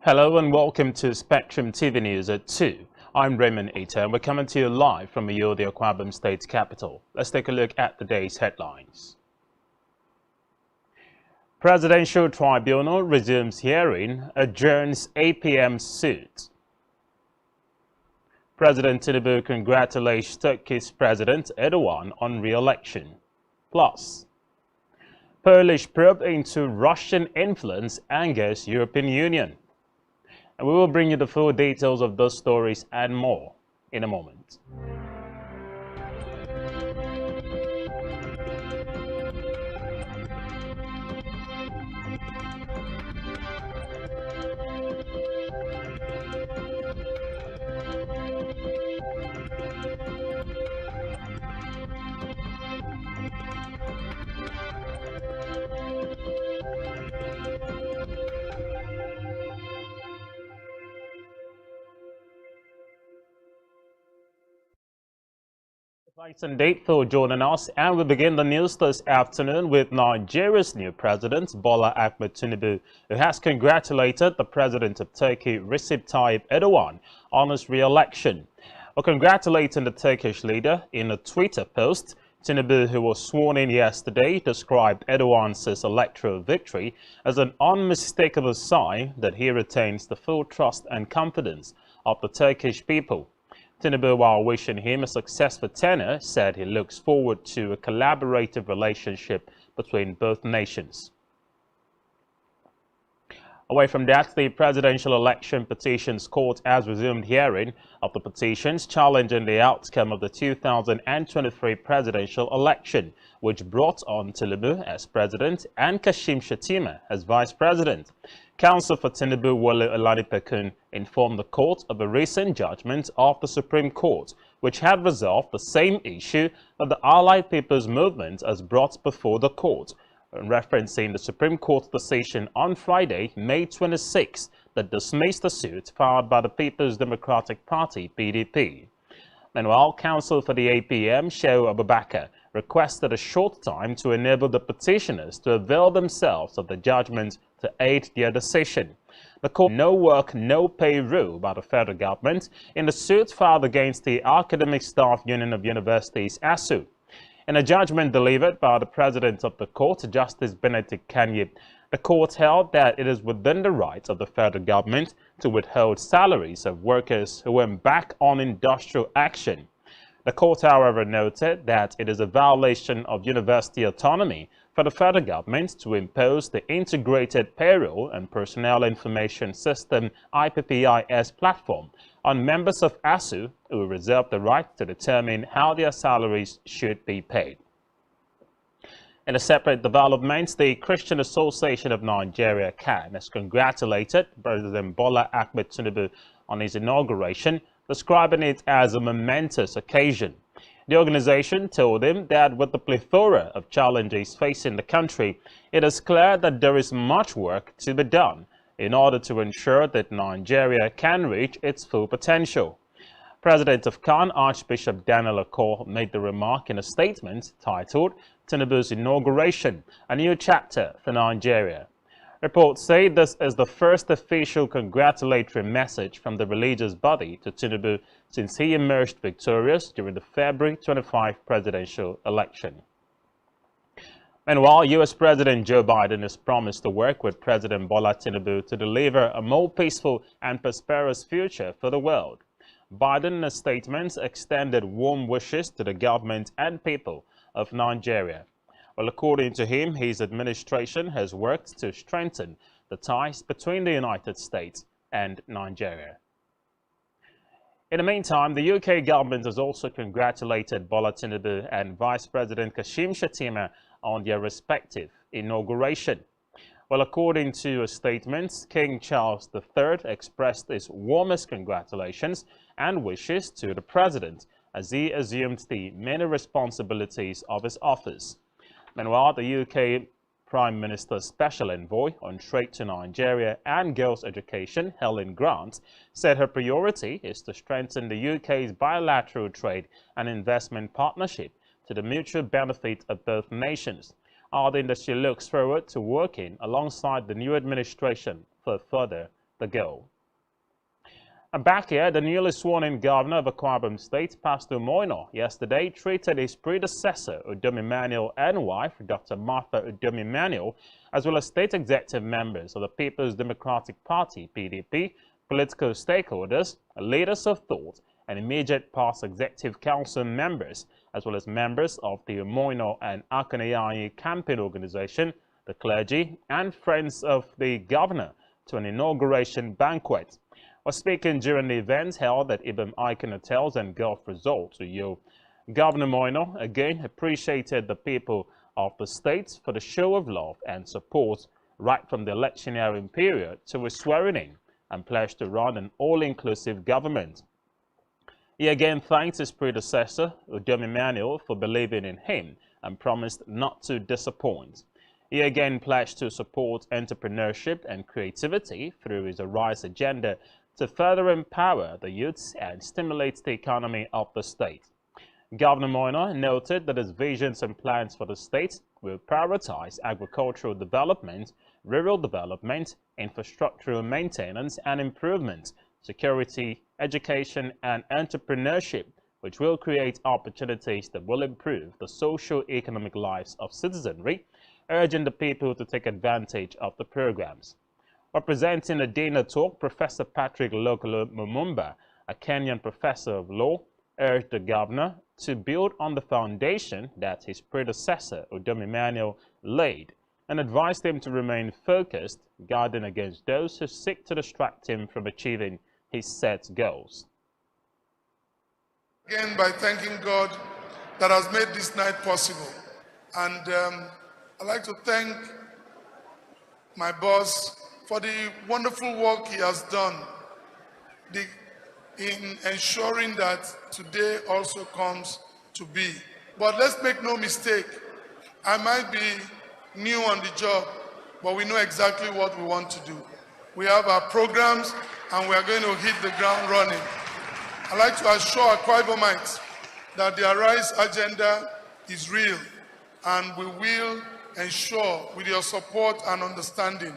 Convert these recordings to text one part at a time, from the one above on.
Hello and welcome to Spectrum TV News at 2. I'm Raymond Ita and we're coming to you live from the Akwa State's capital. Let's take a look at the day's headlines. Presidential Tribunal resumes hearing, adjourns APM suit. President Tinubu congratulates Turkey's President Erdogan on re-election. Plus, Polish probe into Russian influence angers European Union. And we will bring you the full details of those stories and more in a moment. Thanks indeed for joining us, and we begin the news this afternoon with Nigeria's new president, Bola Ahmed Tinubu, who has congratulated the president of Turkey, Recep Tayyip Erdogan, on his re-election. While congratulating the Turkish leader in a Twitter post, Tinubu, who was sworn in yesterday, described Erdogan's electoral victory as an unmistakable sign that he retains the full trust and confidence of the Turkish people. Tinubu, while wishing him a successful tenure, said he looks forward to a collaborative relationship between both nations. Away from that, the Presidential Election Petitions Court has resumed hearing of the petitions challenging the outcome of the 2023 presidential election, which brought on Tinubu as president and Kashim Shettima as vice president. Counsel for Tinubu, Wole Olanipekun, informed the court of a recent judgment of the Supreme Court, which had resolved the same issue that the Allied People's Movement has brought before the court, referencing the Supreme Court's decision on Friday, May 26, that dismissed the suit filed by the People's Democratic Party, PDP. Meanwhile, counsel for the APM, Shehu Abubakar, requested a short time to enable the petitioners to avail themselves of the judgment to aid their decision. The court no work, no pay rule by the federal government in the suit filed against the Academic Staff Union of Universities, ASU. In a judgment delivered by the president of the court, Justice Benedict Kanye, the court held that it is within the rights of the federal government to withhold salaries of workers who embark on industrial action. The court, however, noted that it is a violation of university autonomy for the federal government to impose the Integrated Payroll and Personnel Information System (IPPIS) platform on members of ASU who reserve the right to determine how their salaries should be paid. In a separate development, the Christian Association of Nigeria (CAN) has congratulated President Bola Ahmed Tinubu on his inauguration, describing it as a momentous occasion. The organization told him that with the plethora of challenges facing the country, it is clear that there is much work to be done in order to ensure that Nigeria can reach its full potential. President of CAN, Archbishop Daniel Akol, made the remark in a statement titled Tinubu's Inauguration, a New Chapter for Nigeria. Reports say this is the first official congratulatory message from the religious body to Tinubu since he emerged victorious during the February 25 presidential election. Meanwhile, U.S. President Joe Biden has promised to work with President Bola Tinubu to deliver a more peaceful and prosperous future for the world. Biden, in a statement, extended warm wishes to the government and people of Nigeria. Well, according to him, his administration has worked to strengthen the ties between the United States and Nigeria. In the meantime, the UK government has also congratulated Bola Tinubu and Vice President Kashim Shettima on their respective inauguration. Well, according to a statement, King Charles III expressed his warmest congratulations and wishes to the president as he assumed the many responsibilities of his office. Meanwhile, the UK Prime Minister's Special Envoy on Trade to Nigeria and Girls' Education, Helen Grant, said her priority is to strengthen the UK's bilateral trade and investment partnership to the mutual benefit of both nations, adding that she looks forward to working alongside the new administration for further ago. And back here, the newly sworn-in governor of Akwa Ibom State, Pastor Moino, yesterday treated his predecessor, Udom Emmanuel, and wife, Dr. Martha Udom Emmanuel, as well as state executive members of the People's Democratic Party, PDP, political stakeholders, leaders of thought, and immediate past executive council members, as well as members of the Moino and Akanyayi campaign organization, the clergy, and friends of the governor to an inauguration banquet. While speaking during the event held at Ibom Icon Hotels and Golf Resort, Governor Moino again appreciated the people of the state for the show of love and support right from the electioneering period to his swearing-in, and pledged to run an all-inclusive government. He again thanked his predecessor, Udom Emmanuel, for believing in him and promised not to disappoint. He again pledged to support entrepreneurship and creativity through his Arise agenda to further empower the youths and stimulate the economy of the state. Governor Moino noted that his visions and plans for the state will prioritize agricultural development, rural development, infrastructural maintenance and improvement, security, education, and entrepreneurship, which will create opportunities that will improve the socio-economic lives of citizenry, urging the people to take advantage of the programs. Representing the dinner talk, Professor Patrick Lokolo Mumumba, a Kenyan professor of law, urged the governor to build on the foundation that his predecessor, Udom Emmanuel, laid, and advised him to remain focused, guarding against those who seek to distract him from achieving his set goals. Again, by thanking God that has made this night possible. And I'd like to thank my boss for the wonderful work he has done in ensuring that today also comes to be. But let's make no mistake, I might be new on the job, but we know exactly what we want to do. We have our programs and we are going to hit the ground running. I'd like to assure Akwa Ibomites that the Arise agenda is real, and we will ensure, with your support and understanding,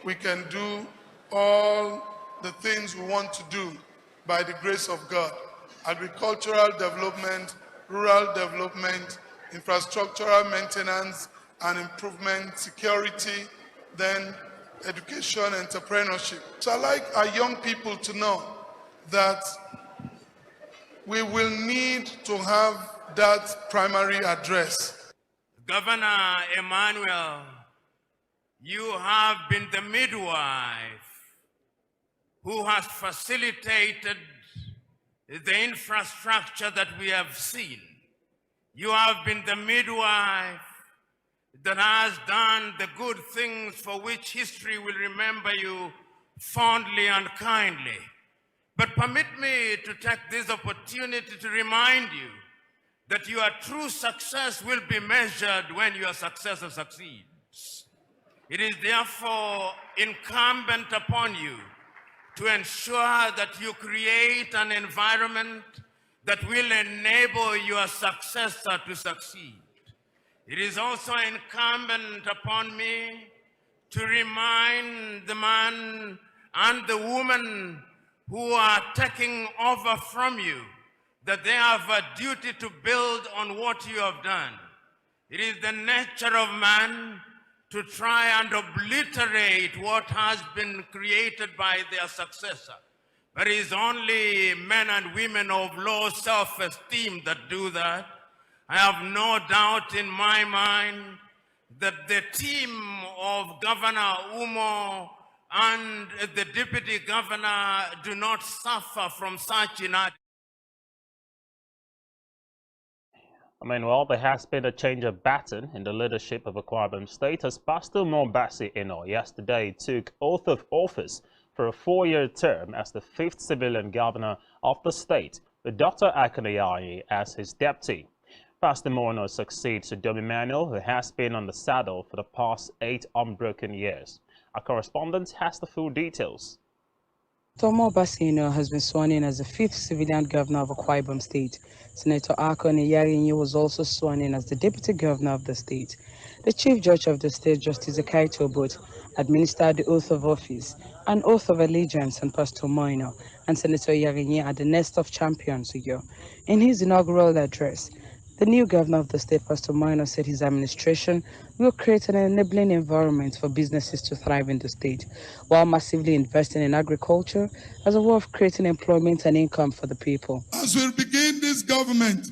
we can do all the things we want to do by the grace of God. Agricultural development, rural development, infrastructural maintenance and improvement, security, then education, entrepreneurship. So I'd like our young people to know that we will need to have that primary address. Governor Emmanuel, you have been the midwife who has facilitated the infrastructure that we have seen. You have been the midwife that has done the good things for which history will remember you fondly and kindly. But permit me to take this opportunity to remind you that your true success will be measured when your successor succeeds. It is therefore incumbent upon you to ensure that you create an environment that will enable your successor to succeed. It is also incumbent upon me to remind the man and the woman who are taking over from you that they have a duty to build on what you have done. It is the nature of man to try and obliterate what has been created by their successor. But it is only men and women of low self-esteem that do that. I have no doubt in my mind that the team of Governor Umo and the Deputy Governor do not suffer from such inadequacy. Meanwhile, there has been a change of baton in the leadership of Akwa Ibom State as Pastor Mombasi Eno yesterday took oath of office for a 4-year term as the 5th civilian governor of the state, with Dr. Akanyayi as his deputy. Pastor Moino succeeds Udom Emmanuel, who has been on the saddle for the past 8 unbroken years. Our correspondent has the full details. Tomo Basino has been sworn in as the fifth civilian governor of Akwa Ibom State. Senator Akon Iyarinyi was also sworn in as the deputy governor of the state. The chief judge of the state, Justice Ekai Tobot, administered the oath of office, an oath of allegiance on Pastor Moino and Senator Iyarinyi at the Nest of Champions Uyo. In his inaugural address, the new governor of the state, Pastor Moino, said his administration will create an enabling environment for businesses to thrive in the state, while massively investing in agriculture as a way of creating employment and income for the people. As we begin this government,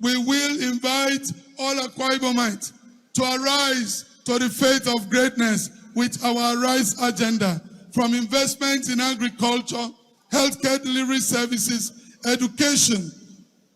we will invite all Akwa Ibomites to arise to the faith of greatness with our Rise agenda, from investment in agriculture, healthcare delivery services, education.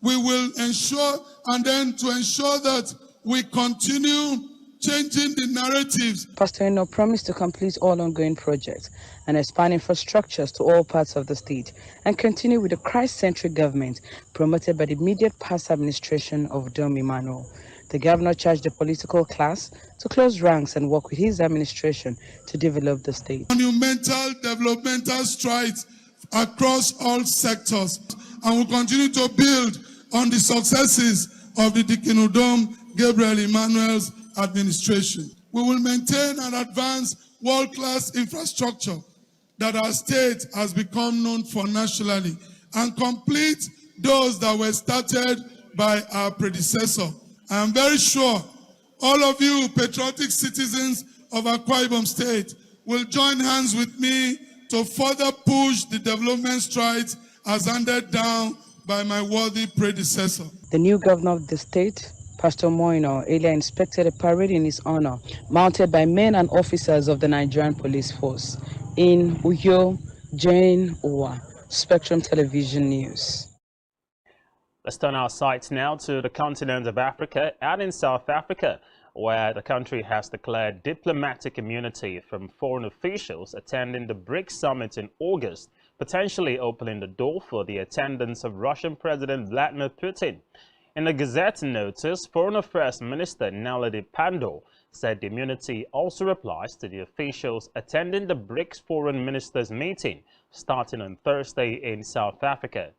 We will ensure, and then to ensure that we continue changing the narratives. Pastor Eno promised to complete all ongoing projects and expand infrastructures to all parts of the state and continue with the Christ-centric government promoted by the immediate past administration of Dom Emmanuel. The governor charged the political class to close ranks and work with his administration to develop the state. Monumental developmental strides across all sectors, and will continue to build on the successes of the Deacon Udom Gabriel Emmanuel's administration. We will maintain and advance world-class infrastructure that our state has become known for nationally, and complete those that were started by our predecessor. I am very sure all of you patriotic citizens of Akwa Ibom State will join hands with me to further push the development strides as handed down by my worthy predecessor. The new governor of the state, Pastor Moino, earlier inspected a parade in his honor, mounted by men and officers of the Nigerian Police Force. In Uyo, Jane Owa, Spectrum Television News. Let's turn our sights now to the continent of Africa and in South Africa, where the country has declared diplomatic immunity from foreign officials attending the BRICS summit in August, potentially opening the door for the attendance of Russian President Vladimir Putin. In a Gazette notice, Foreign Affairs Minister Naledi Pandor said the immunity also applies to the officials attending the BRICS Foreign Ministers meeting starting on Thursday in South Africa.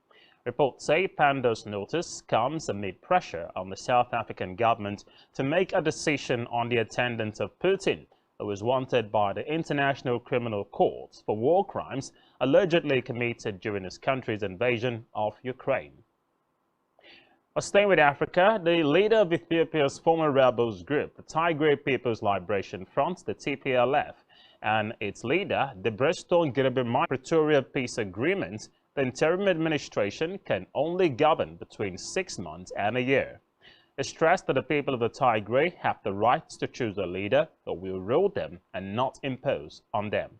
Reports say Pandor's notice comes amid pressure on the South African government to make a decision on the attendance of Putin, who is wanted by the International Criminal Court for war crimes allegedly committed during his country's invasion of Ukraine. Staying with Africa, the leader of Ethiopia's former rebels group, the Tigray People's Liberation Front, the TPLF, and its leader, Debretsion Gebremichael, Pretoria Peace Agreement, the interim administration can only govern between 6 months and a year. It stressed that the people of the Tigray have the right to choose a leader who will rule them and not impose on them.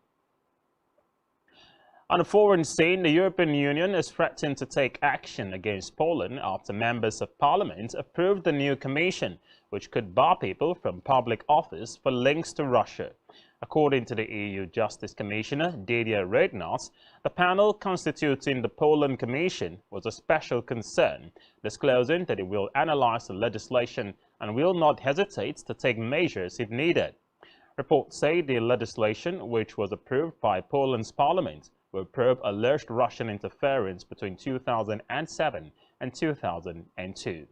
On a foreign scene, the European Union is threatening to take action against Poland after members of parliament approved the new commission, which could bar people from public office for links to Russia. According to the EU Justice Commissioner, Didier Reynders, the panel constituting the Poland Commission was a special concern, disclosing that it will analyze the legislation and will not hesitate to take measures if needed. Reports say the legislation, which was approved by Poland's parliament, will probe alleged Russian interference between 2007 and 2002.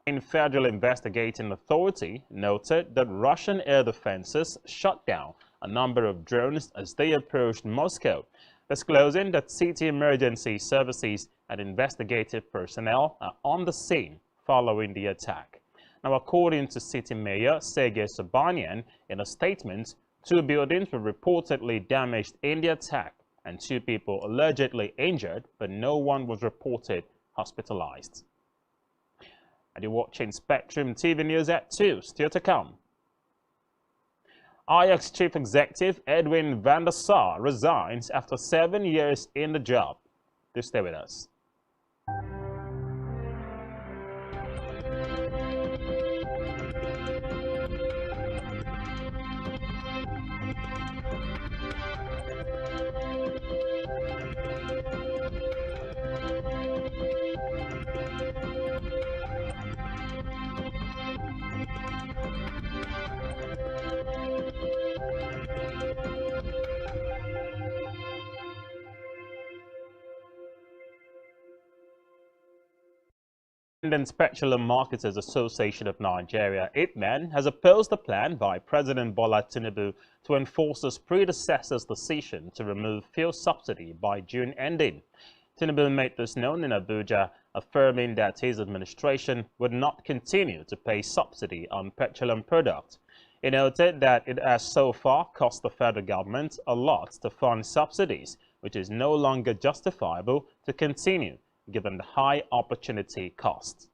A federal investigating authority noted that Russian air defenses shot down a number of drones as they approached Moscow, disclosing that city emergency services and investigative personnel are on the scene following the attack. Now, according to City Mayor Sergei Sobyanin, in a statement, 2 buildings were reportedly damaged in the attack and 2 people allegedly injured, but no one was reported hospitalized. And you're watching Spectrum TV News at 2, still to come. Ajax Chief Executive Edwin van der Sar resigns after 7 years in the job. Do stay with us. Independent Petroleum Marketers Association of Nigeria, IPMAN, has opposed the plan by President Bola Tinubu to enforce his predecessor's decision to remove fuel subsidy by June ending. Tinubu made this known in Abuja, affirming that his administration would not continue to pay subsidy on petroleum products. He noted that it has so far cost the federal government a lot to fund subsidies, which is no longer justifiable to continue, given the high opportunity cost.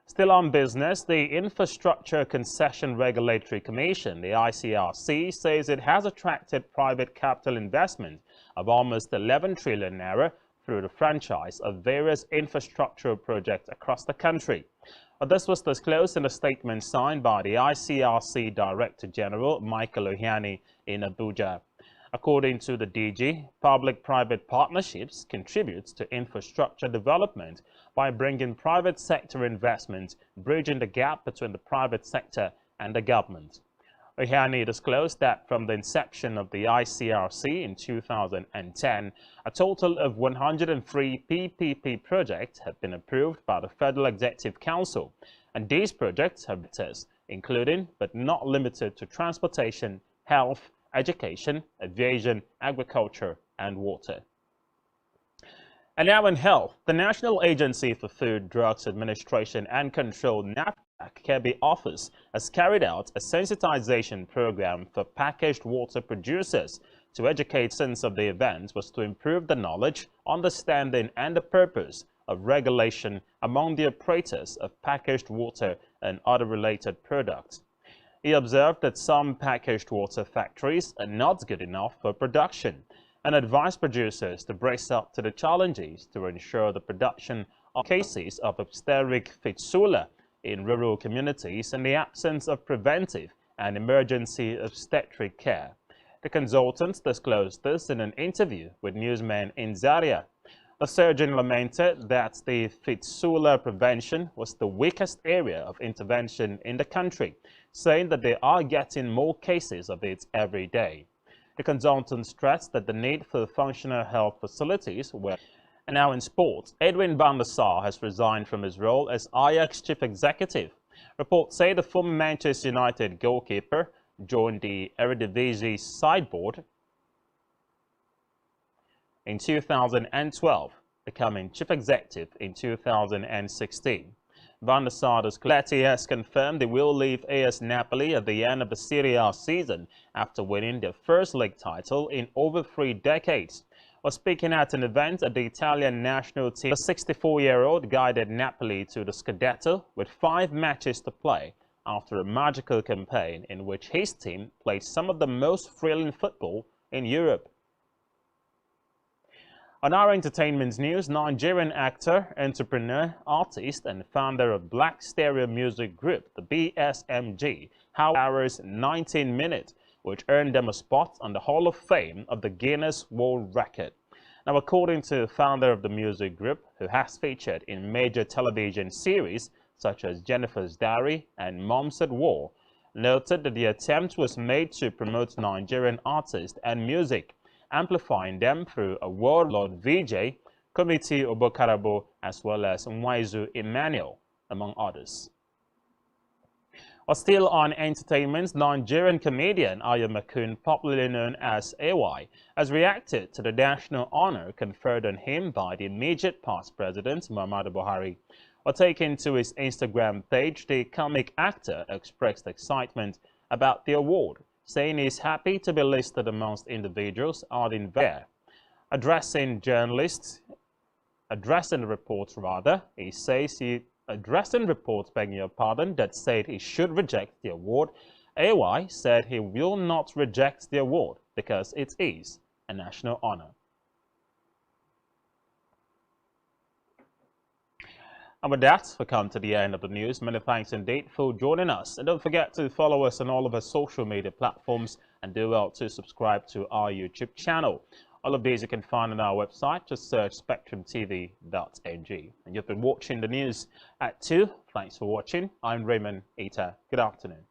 Still on business, the Infrastructure Concession Regulatory Commission, the ICRC, says it has attracted private capital investment of almost 11 trillion naira through the franchise of various infrastructural projects across the country. This was disclosed in a statement signed by the ICRC Director General Michael Ohiani in Abuja. According to the DG, public-private partnerships contribute to infrastructure development by bringing private sector investment, bridging the gap between the private sector and the government. Ohiani disclosed that from the inception of the ICRC in 2010, a total of 103 PPP projects have been approved by the Federal Executive Council, and these projects have sectors including but not limited to transportation, health, education, aviation, agriculture, and water. And now in health, the National Agency for Food, Drugs Administration and Control, NAFDAC, Kebbi office has carried out a sensitization program for packaged water producers to educate. Since of the event was to improve the knowledge, understanding, and the purpose of regulation among the operators of packaged water and other related products. He observed that some packaged water factories are not good enough for production and advised producers to brace up to the challenges to ensure the production of cases of obstetric fistula in rural communities in the absence of preventive and emergency obstetric care. The consultants disclosed this in an interview with newsmen in Zaria. The surgeon lamented that the fistula prevention was the weakest area of intervention in the country, saying that they are getting more cases of it every day. The consultant stressed that the need for functional health facilities were. And now in sports, Edwin van der Sar has resigned from his role as Ajax chief executive. Reports say the former Manchester United goalkeeper joined the Eredivisie sideboard in 2012, becoming chief executive in 2016. Van der Sar has confirmed they will leave AS Napoli at the end of the Serie A season after winning their first league title in over 3 decades. While speaking at an event at the Italian national team, the 64-year-old guided Napoli to the Scudetto with 5 matches to play after a magical campaign in which his team played some of the most thrilling football in Europe. On our entertainment news, Nigerian actor, entrepreneur, artist, and founder of Black Stereo Music Group, the BSMG, hours 19 minutes, which earned them a spot on the Hall of Fame of the Guinness World Record. Now, according to the founder of the music group, who has featured in major television series such as Jennifer's Diary and Moms at War, noted that the attempt was made to promote Nigerian artists and music, amplifying them through a world-loved VJ, Komiti Obokarabo, as well as Nwaizu Emmanuel, among others. While still on entertainment, Nigerian comedian Ayomakun, popularly known as AY, has reacted to the national honor conferred on him by the immediate past president, Muhammadu Buhari. While taken to his Instagram page, the comic actor expressed excitement about the award, saying he is happy to be listed amongst individuals in there. Addressing reports, he says addressing reports, begging your pardon, that said he should reject the award. AY said he will not reject the award because it is a national honor. And with that, we come to the end of the news. Many thanks indeed for joining us. And don't forget to follow us on all of our social media platforms and do well to subscribe to our YouTube channel. All of these you can find on our website. Just search spectrumtv.ng. And you've been watching the news at 2. Thanks for watching. I'm Raymond Ita. Good afternoon.